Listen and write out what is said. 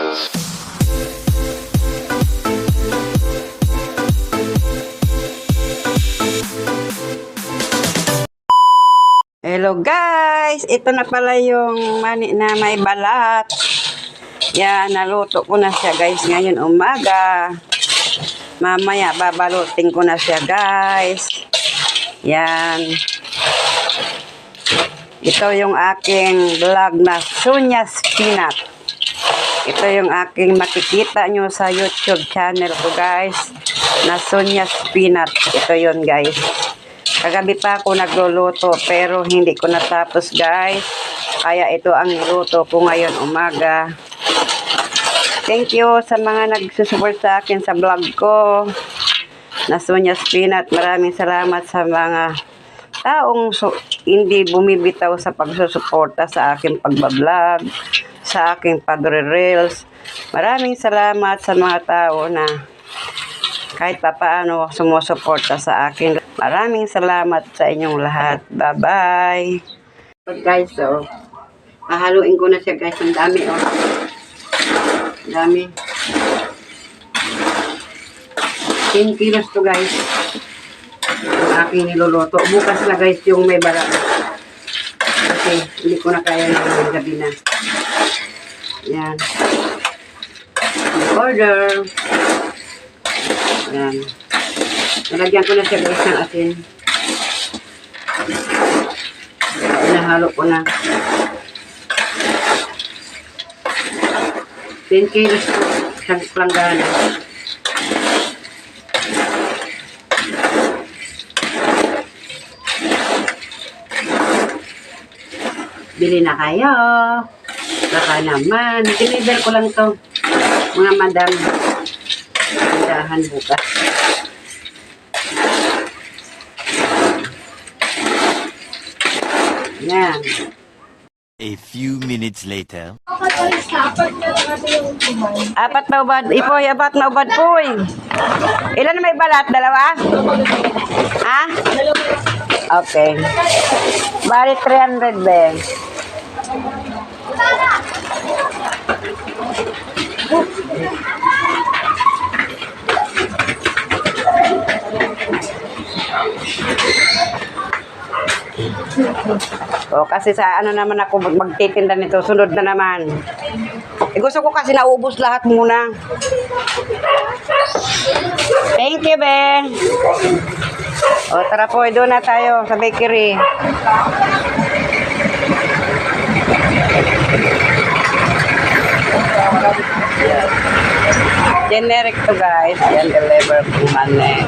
Hello guys! Ito na pala yung mani na may balat. Yan, naluto ko na siya guys ngayon umaga. Mamaya babalutin ko na siya guys. Yan. Ito yung aking vlog na Sonia's Peanut. Ito yung aking makikita nyo sa YouTube channel ko guys. Na Sonia's Peanut. Ito yun guys. Kagabi pa ako nagluluto pero hindi ko natapos guys. Kaya ito ang niluto ko ngayon umaga. Thank you sa mga nagsusupport sa akin sa vlog ko na Sonia's Peanut. Maraming salamat sa mga taong hindi bumibitaw sa pagsusuporta sa aking pagbablog, sa aking pagre-reels. Maraming salamat sa mga tao na kahit pa paano sumusuporta sa akin. Maraming salamat sa inyong lahat. Bye-bye. Guys, so, hahaluin ko na siya guys. Ang dami, oh. Ang dami. 10 kilos to guys. Ang aking niluluto. Bukas na guys yung may balat. Kasi hindi ko na kaya ng gabi na. Yan. Order. Yan. Nalagyan ko na siya guys ng asin. Inahalo ko na. 10 kilos sa planggana. Bili na kayo. Baka naman. Deliver ko lang to. Mga madam. Tindahan bukas. Yan. A few minutes later. Apat na ubad. Ipoy, apat na ubad poy. Ilan na may balat? Dalawa? Ha? Okay. Bali 300 be. O, kasi sa ano naman ako magtitinda nito, sunod na naman. Gusto ko kasi naubos lahat muna. Thank you, Ben. O, tara po, doon na tayo sa bakery. Generic to guys. Yan, deliver po man eh.